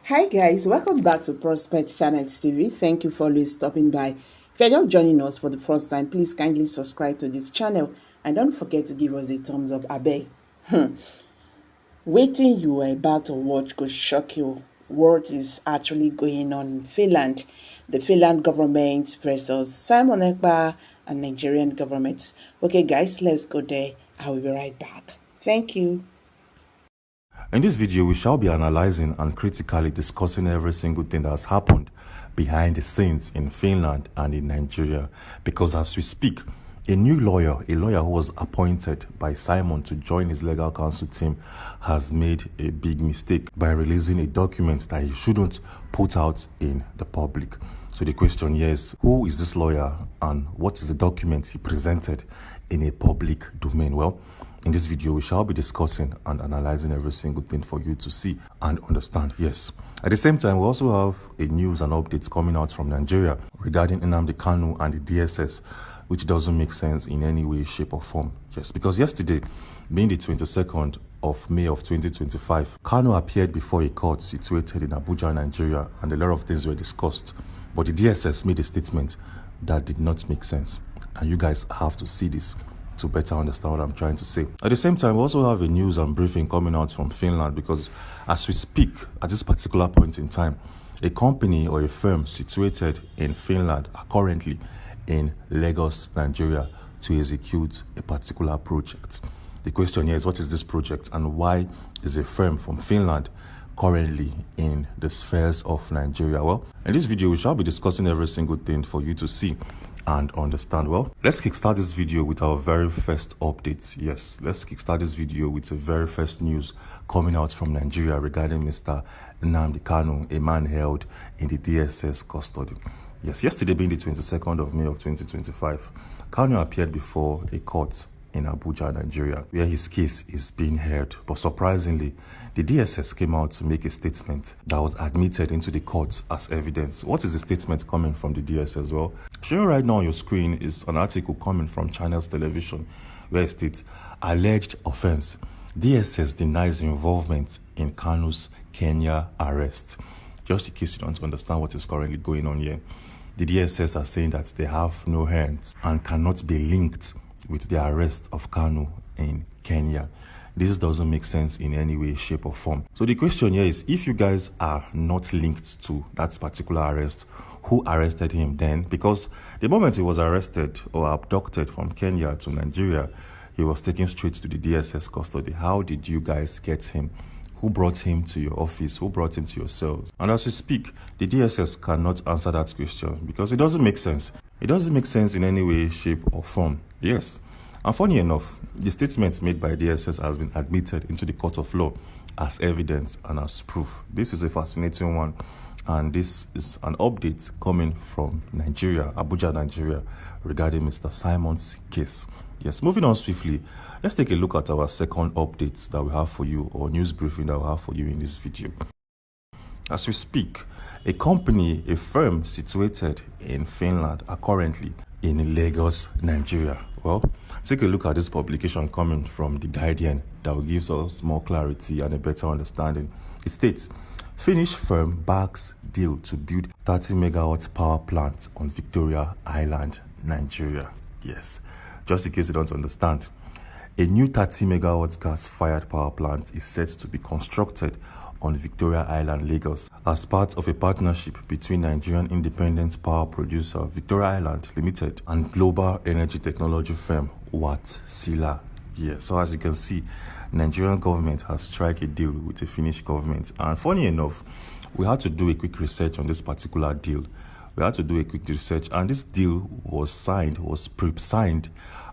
Hi guys, welcome back to Prospect Channel TV. Thank you for always stopping by. If you're just joining us for the first time, please kindly subscribe to this channel and don't forget to give us a thumbs up. Abeg. Waiting you were about to watch could shock you. What is actually going on in Finland? The Finland government versus Simon Ekpa and Nigerian government. Okay guys, let's go there. I will be right back. Thank you. In this video, we shall be analyzing and critically discussing every single thing that has happened behind the scenes in Finland and in Nigeria. Because as we speak, a new lawyer, who was appointed by Simon to join his legal counsel team, has made a big mistake by releasing a document that he shouldn't put out in the public. So the question here is, who is this lawyer and what is the document he presented in a public domain? Well, in this video, we shall be discussing and analyzing every single thing for you to see and understand. Yes. At the same time, we also have a news and updates coming out from Nigeria regarding Nnamdi Kanu and the DSS, which doesn't make sense in any way, shape or form. Yes, because yesterday, being the 22nd of May of 2025, Kanu appeared before a court situated in Abuja, Nigeria, and a lot of things were discussed. But the DSS made a statement that did not make sense. And you guys have to see this to better understand what I'm trying to say. At the same time, we also have a news and briefing coming out from Finland because as we speak, at this particular point in time, a company or a firm situated in Finland are currently in Lagos, Nigeria to execute a particular project. The question here is, what is this project and why is a firm from Finland currently in the spheres of Nigeria? Well, in this video, we shall be discussing every single thing for you to see and understand. Well, let's kickstart this video with our very first updates. Yes, let's kickstart this video with the very first news coming out from Nigeria regarding Mr. Nnamdi Kanu, a man held in the DSS custody. Yes, yesterday being the 22nd of May of 2025, Kanu appeared before a court in Abuja, Nigeria, where his case is being heard. But surprisingly, the DSS came out to make a statement that was admitted into the court as evidence. What is the statement coming from the DSS? Well, showing right now on your screen is an article coming from Channels Television, where it states, alleged offense. DSS denies involvement in Kanu's Kenya arrest. Just in case you don't understand what is currently going on here, the DSS are saying that they have no hands and cannot be linked with the arrest of Kanu in Kenya. This doesn't make sense in any way, shape or form. So the question here is, if you guys are not linked to that particular arrest, who arrested him then? Because the moment he was arrested or abducted from Kenya to Nigeria, he was taken straight to the DSS custody. How did you guys get him? Who brought him to your office? Who brought him to your cells? And as you speak, the DSS cannot answer that question because it doesn't make sense. It doesn't make sense in any way, shape or form. Yes. And funny enough, the statement made by DSS has been admitted into the court of law as evidence and as proof. This is a fascinating one. And this is an update coming from Nigeria, Abuja, Nigeria, regarding Mr. Simon's case. Yes, moving on swiftly, let's take a look at our second update that we have for you, or news briefing that we have for you in this video. As we speak, a company, a firm situated in Finland are currently in Lagos, Nigeria. Well, take a look at this publication coming from The Guardian that will give us more clarity and a better understanding. It states, Finnish firm backs deal to build 30 megawatt power plant on Victoria Island, Nigeria. Yes, just in case you don't understand, a new 30 megawatt gas-fired power plant is set to be constructed on Victoria Island, Lagos, as part of a partnership between Nigerian independent power producer Victoria Island Limited and global energy technology firm Wärtsilä. Yes, so as you can see, Nigerian government has struck a deal with the Finnish government. And funny enough, we had to do a quick research on this particular deal. And this deal was signed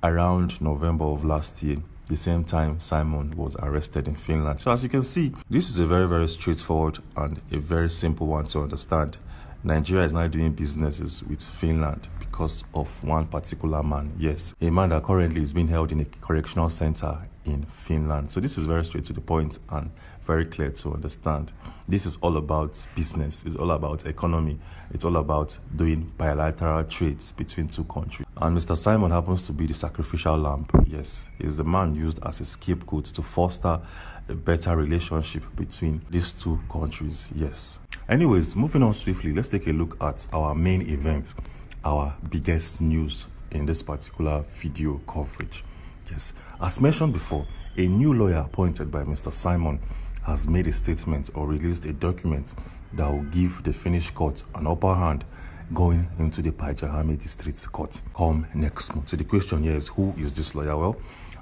around November of last year, the same time Simon was arrested in Finland. So as you can see, this is a very, very straightforward and a very simple one to understand. Nigeria is now doing businesses with Finland because of one particular man. Yes, a man that currently is being held in a correctional center in Finland. So this is very straight to the point and very clear to understand. This is all about business. It's all about economy. It's all about doing bilateral trades between two countries. And Mr. Simon happens to be the sacrificial lamb. Yes, he's the man used as a scapegoat to foster a better relationship between these two countries. Yes. Anyways, moving on swiftly, let's take a look at our main event, our biggest news in this particular video coverage. Yes, as mentioned before, a new lawyer appointed by Mr. Simon has made a statement or released a document that will give the Finnish court an upper hand going into the Päijät-Häme District Court come next month. So the question here is, who is this lawyer? Well,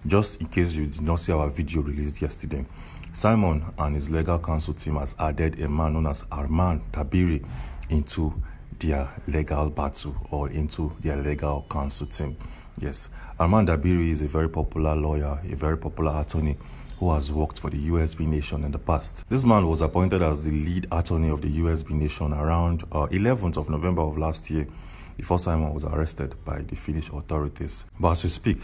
just in case you did not see our video released yesterday, Simon and his legal counsel team has added a man known as Armand Dabiri into their legal battle or into their legal counsel team. Yes, Armand Dabiri is a very popular lawyer, a very popular attorney who has worked for the USB nation in the past. This man was appointed as the lead attorney of the USB nation around 11th of November of last year, before Simon was arrested by the Finnish authorities. But as we speak,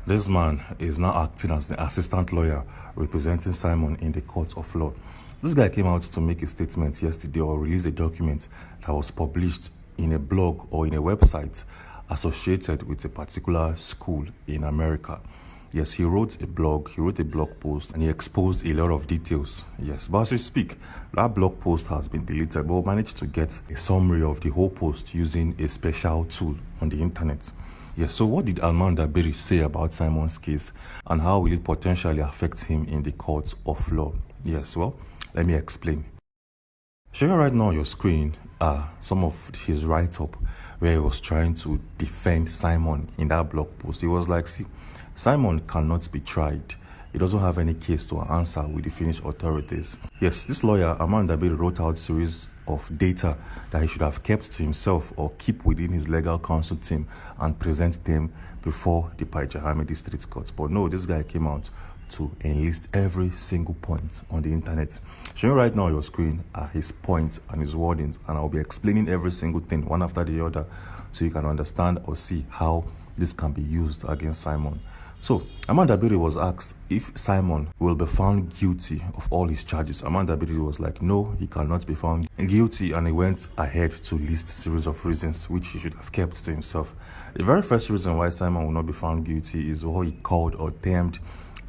this man is now acting as the assistant lawyer representing Simon in the court of law. This guy came out to make a statement yesterday or release a document that was published in a blog or in a website associated with a particular school in America. Yes, he wrote a blog post, and he exposed a lot of details. Yes, but as we speak, that blog post has been deleted, but we managed to get a summary of the whole post using a special tool on the internet. Yes, so what did Armand Dabiri say about Simon's case, and how will it potentially affect him in the court of law? Yes, well, let me explain. Showing right now on your screen are some of his write-up where he was trying to defend Simon in that blog post. He was like, see, Simon cannot be tried. He doesn't have any case to answer with the Finnish authorities. Yes, this lawyer, Armand Dabiri, wrote out a series of data that he should have kept to himself or keep within his legal counsel team and present them before the Päijät-Häme District Court. But no, this guy came out to enlist every single point on the internet. Showing right now on your screen are his points and his wordings, and I'll be explaining every single thing one after the other so you can understand or see how this can be used against Simon. So, Armand Dabiri was asked if Simon will be found guilty of all his charges. Armand Dabiri was like, no, he cannot be found guilty, and he went ahead to list a series of reasons which he should have kept to himself. The very first reason why Simon will not be found guilty is what he called or termed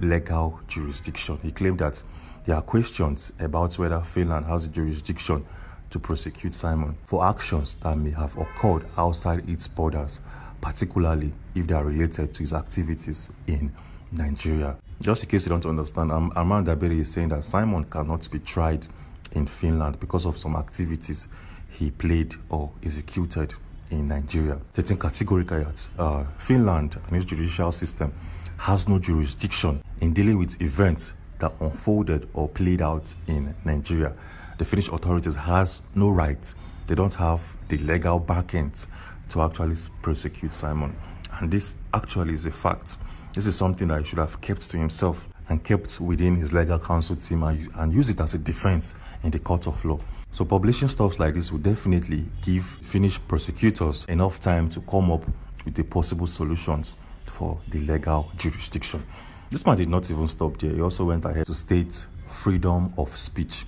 legal jurisdiction. He claimed that there are questions about whether Finland has jurisdiction to prosecute Simon for actions that may have occurred outside its borders, particularly if they are related to his activities in Nigeria. Just in case you don't understand, Armand Dabiri is saying that Simon cannot be tried in Finland because of some activities he played or executed in Nigeria. Stating categorically that Finland and its judicial system has no jurisdiction in dealing with events that unfolded or played out in Nigeria. The Finnish authorities has no right. They don't have the legal backends to actually prosecute Simon. And this actually is a fact. This is something that he should have kept to himself and kept within his legal counsel team and use it as a defense in the court of law. So publishing stuff like this would definitely give Finnish prosecutors enough time to come up with the possible solutions for the legal jurisdiction. This man did not even stop there. He also went ahead to state freedom of speech.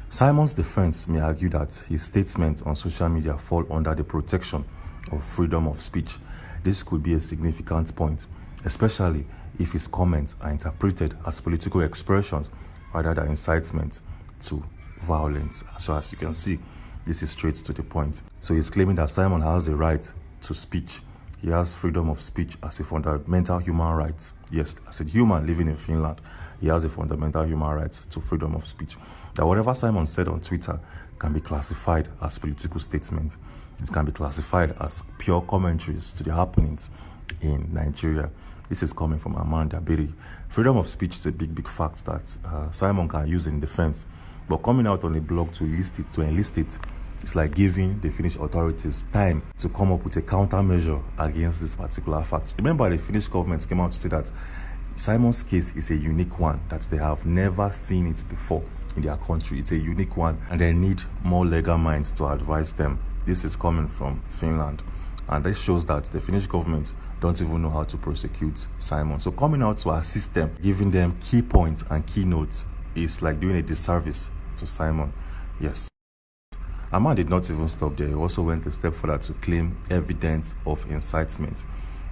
Simon's defense may argue that his statements on social media fall under the protection of freedom of speech. This could be a significant point, especially if his comments are interpreted as political expressions rather than incitement to violence. So as you can see, this is straight to the point. So he's claiming that Simon has the right to speech. He has freedom of speech as a fundamental human right. Yes, as a human living in Finland, he has a fundamental human right to freedom of speech. That whatever Simon said on Twitter can be classified as political statements. It can be classified as pure commentaries to the happenings in Nigeria. This is coming from Armand Dabiri. Freedom of speech is a big fact that Simon can use in defense. But coming out on a blog to enlist it, it's like giving the Finnish authorities time to come up with a countermeasure against this particular fact. Remember, the Finnish government came out to say that Simon's case is a unique one, that they have never seen it before in their country. It's a unique one, and they need more legal minds to advise them. This is coming from Finland. And this shows that the Finnish government don't even know how to prosecute Simon. So coming out to assist them, giving them key points and keynotes is like doing a disservice to Simon. Yes. Aman did not even stop there. He also went a step further to claim evidence of incitement.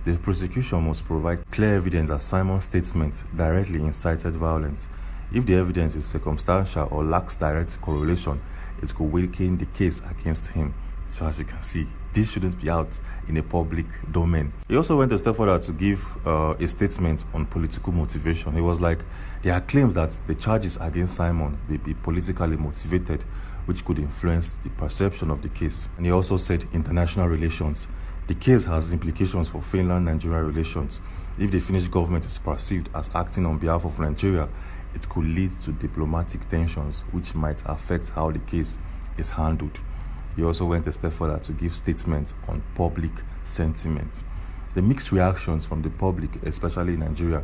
The prosecution must provide clear evidence that Simon's statement directly incited violence. If the evidence is circumstantial or lacks direct correlation, it could weaken the case against him. So as you can see, this shouldn't be out in a public domain. He also went a step further to give a statement on political motivation. He was like, there are claims that the charges against Simon may be politically motivated, which could influence the perception of the case. And he also said international relations. The case has implications for Finland-Nigeria relations. If the Finnish government is perceived as acting on behalf of Nigeria, it could lead to diplomatic tensions, which might affect how the case is handled. He also went a step further to give statements on public sentiment. The mixed reactions from the public, especially in Nigeria,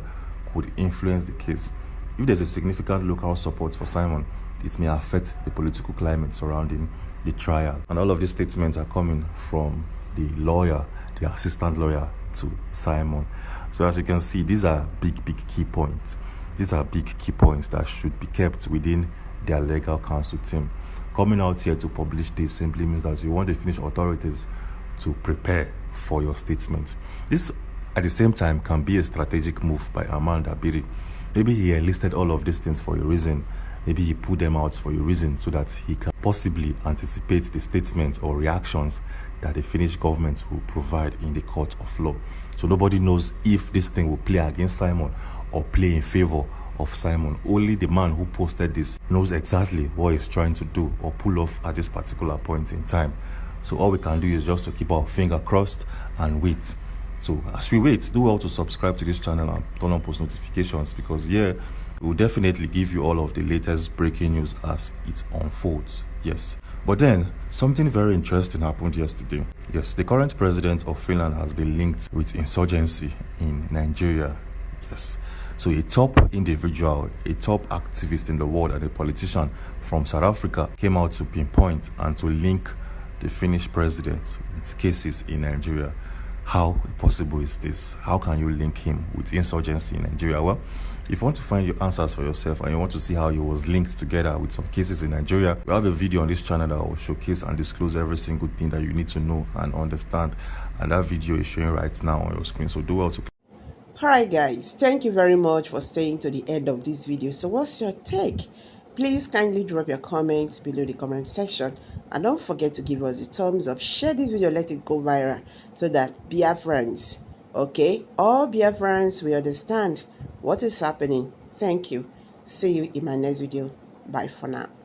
could influence the case. If there's a significant local support for Simon, it may affect the political climate surrounding the trial. And all of these statements are coming from the lawyer, the assistant lawyer to Simon. So as you can see, these are big key points. These are big key points that should be kept within their legal counsel team. Coming out here to publish this simply means that you want the Finnish authorities to prepare for your statement. This, at the same time, can be a strategic move by Aman Dabiri. Maybe he enlisted all of these things for a reason. Maybe he put them out for a reason so that he can possibly anticipate the statements or reactions that the Finnish government will provide in the court of law. So nobody knows if this thing will play against Simon or play in favor of Simon. Only the man who posted this knows exactly what he's trying to do or pull off at this particular point in time. So all we can do is just to keep our finger crossed and wait. So as we wait, do well to subscribe to this channel and turn on post notifications, because we will definitely give you all of the latest breaking news as it unfolds. Yes. But then, something very interesting happened yesterday. Yes, the current president of Finland has been linked with insurgency in Nigeria. Yes. So a top individual, a top activist in the world and a politician from South Africa came out to pinpoint and to link the Finnish president with cases in Nigeria. How possible is this? How can you link him with insurgency in Nigeria? Well, if you want to find your answers for yourself and you want to see how he was linked together with some cases in Nigeria, we have a video on this channel that will showcase and disclose every single thing that you need to know and understand. And that video is showing right now on your screen. So do well to. Alright guys, thank you very much for staying to the end of this video. So what's your take? Please kindly drop your comments below the comment section. And don't forget to give us a thumbs up. Share this video, let it go viral so that Biafrans, okay, all Biafrans will understand what is happening. Thank you. See you in my next video. Bye for now.